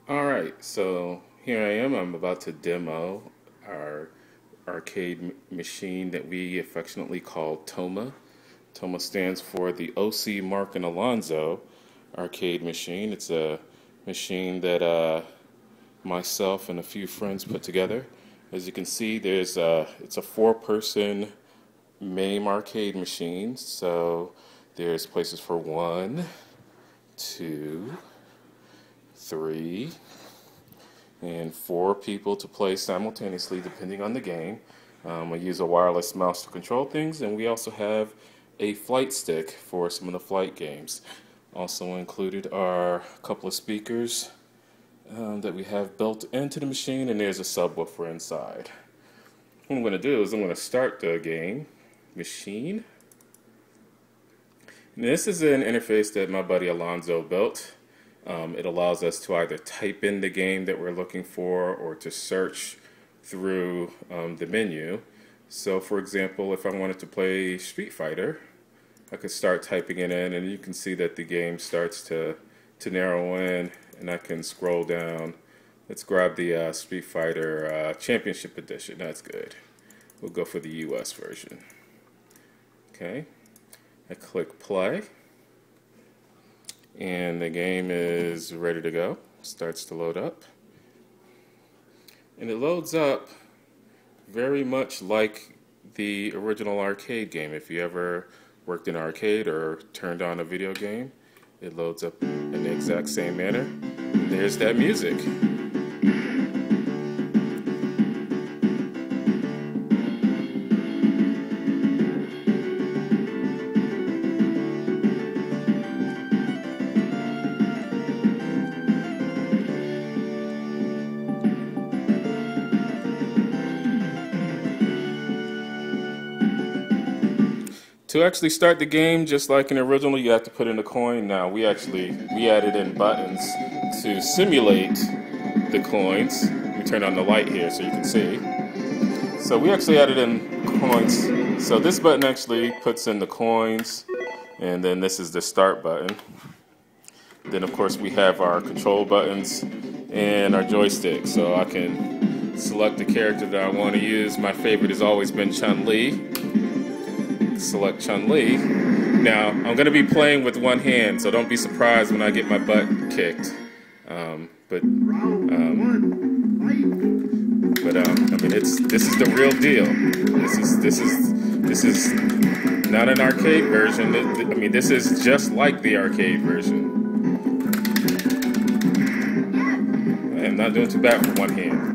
Alright, so here I am. I'm about to demo our machine that we affectionately call TOMA. TOMA stands for the OC Mark and Alonzo arcade machine. It's a machine that myself and a few friends put together. As you can see, it's a four-person MAME arcade machine. So there's places for one, two, three, and four people to play simultaneously depending on the game. I use a wireless mouse to control things, and we also have a flight stick for some of the flight games. Also included are a couple of speakers that we have built into the machine, and there's a subwoofer inside. What I'm going to do is I'm going to start the game machine. And this is an interface that my buddy Alonzo built. It allows us to either type in the game that we're looking for or to search through the menu. So for example, if I wanted to play Street Fighter, I could start typing it in, and you can see that the game starts to narrow in, and I can scroll down. Let's grab the Street Fighter Championship Edition. That's good. We'll go for the US version. Okay, I click play, and the game is ready to go. Starts to load up, and it loads up very much like the original arcade game. If you ever worked in an arcade or turned on a video game, it loads up in the exact same manner. And there's that music. To actually start the game, just like in the original, you have to put in a coin. Now we added in buttons to simulate the coins. Let me turn on the light here so you can see. So we actually added in coins. So this button actually puts in the coins, and then this is the start button. Then of course we have our control buttons and our joystick. So I can select the character that I want to use. My favorite has always been Chun-Li. Select Chun-Li. Now, I'm going to be playing with one hand, so don't be surprised when I get my butt kicked. I mean, this is the real deal. This is not an arcade version. I mean, this is just like the arcade version. I am not doing too bad for one hand.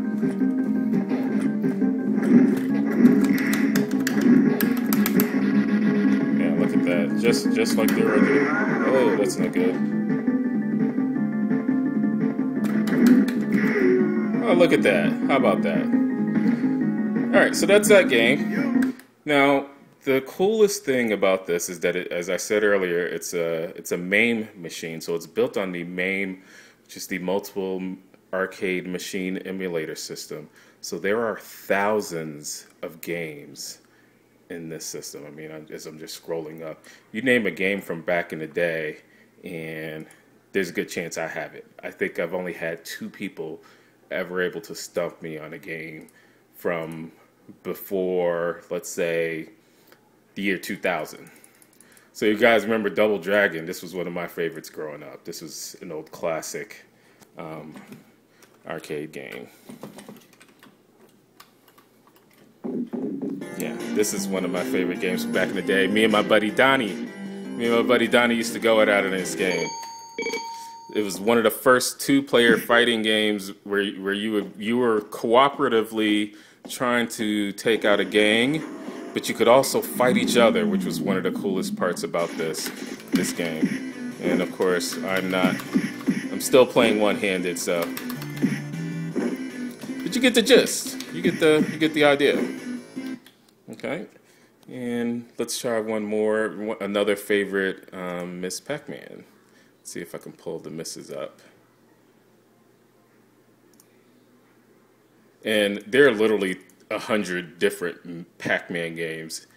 Just like the original. Oh, that's not good. Oh, look at that. How about that? Alright, so that's that game. Now, the coolest thing about this is that, as I said earlier, it's a MAME machine. So it's built on the MAME, which is the multiple arcade machine emulator system. So there are thousands of games in this system. I mean, as I'm just scrolling up, you name a game from back in the day, and there's a good chance I have it. I think I've only had two people ever able to stump me on a game from before, let's say, the year 2000. So you guys remember Double Dragon? This was one of my favorites growing up. This was an old classic arcade game. Yeah, this is one of my favorite games from back in the day. Me and my buddy Donnie used to go at it in this game. It was one of the first two-player fighting games where you were cooperatively trying to take out a gang, but you could also fight each other, which was one of the coolest parts about this game. And of course, I'm still playing one-handed, so. But you get the gist. You get the idea. Okay, and let's try one more. Another favorite, Miss Pac-Man. See if I can pull the misses up. And there are literally 100 different Pac-Man games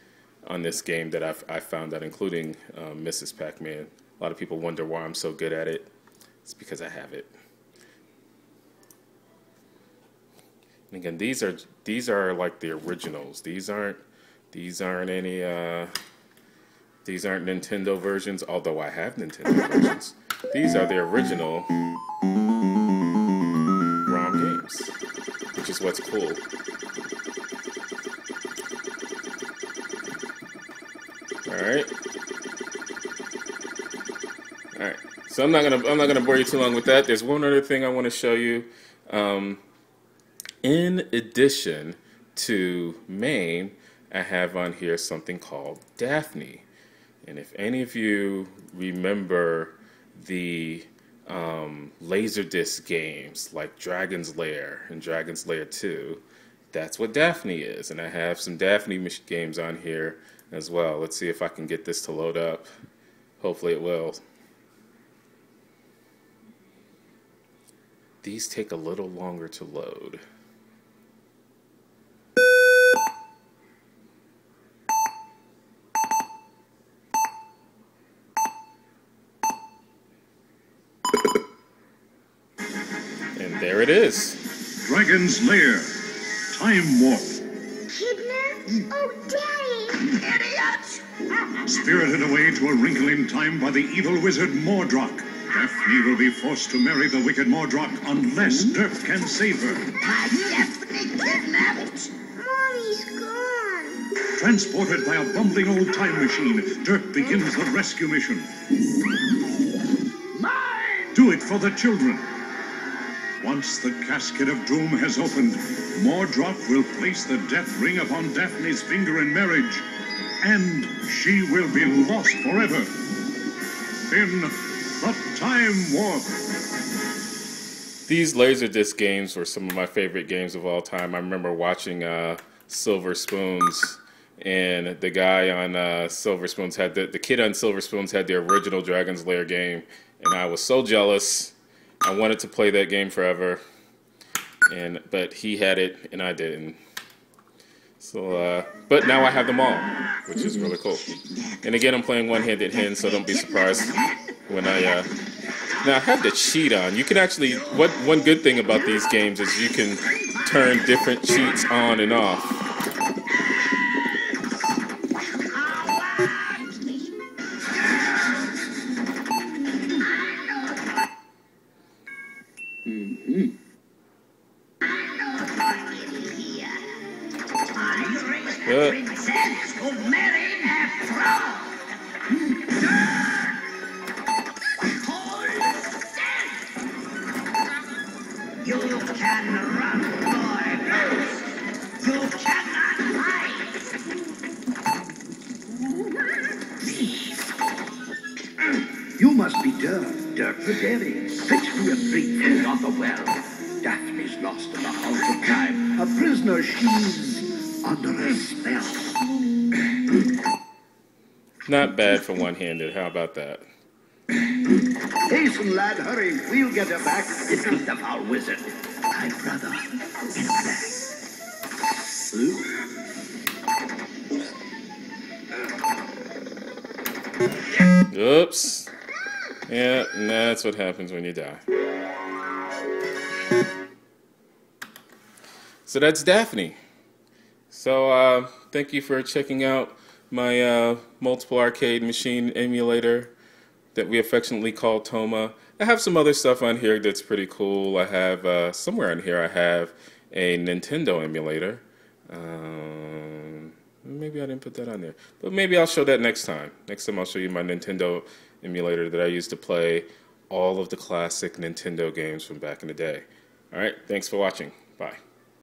on this game that I found out, including Mrs. Pac-Man. A lot of people wonder why I'm so good at it. It's because I have it. And again, these are like the originals. These aren't any these aren't Nintendo versions, although I have Nintendo versions. These are the original ROM games, which is what's cool. Alright. Alright. So I'm not gonna bore you too long with that. There's one other thing I want to show you. In addition to MAME, I have on here something called Daphne. And if any of you remember the Laserdisc games like Dragon's Lair and Dragon's Lair 2, that's what Daphne is. And I have some Daphne games on here as well. Let's see if I can get this to load up. Hopefully it will. These take a little longer to load. And there it is. Dragon's Lair. Time Warp. Kidnapped? Oh, Daddy! Idiot! Spirited away to a wrinkle in time by the evil wizard Mordrock, Daphne will be forced to marry the wicked Mordrock unless Derp can save her. My Daphne kidnapped! Mommy's gone. Transported by a bumbling old time machine, Derp begins the rescue mission. Mine! Do it for the children. Once the casket of doom has opened, Mordrock will place the death ring upon Daphne's finger in marriage, and she will be lost forever. In the Time Warp. These Laserdisc games were some of my favorite games of all time. I remember watching Silver Spoons, and the guy on Silver Spoons had the kid on Silver Spoons had the original Dragon's Lair game, and I was so jealous. I wanted to play that game forever, but he had it and I didn't. So, but now I have them all, which is really cool. And again, I'm playing one-handed hand, so don't be surprised when now I have the cheat on. You can actually, one good thing about these games is you can turn different cheats on and off. Princess could marry a frog. You can run, boy, ghost. You cannot hide. You must be Dirk the Fairy. Fetch me a drink from the well. Daphne's lost in the halls of time. A prisoner, she's under a spell. Not bad for one-handed. How about that? Hasten, lad, hurry. We'll get her back. Defeat the foul wizard. My brother in black. Oops. Yeah, and that's what happens when you die. So that's Daphne. So thank you for checking out my multiple arcade machine emulator that we affectionately call Toma. I have some other stuff on here that's pretty cool. I have, somewhere on here I have a Nintendo emulator. Maybe I didn't put that on there. But maybe I'll show that next time. Next time I'll show you my Nintendo emulator that I used to play all of the classic Nintendo games from back in the day. Alright, thanks for watching. Bye.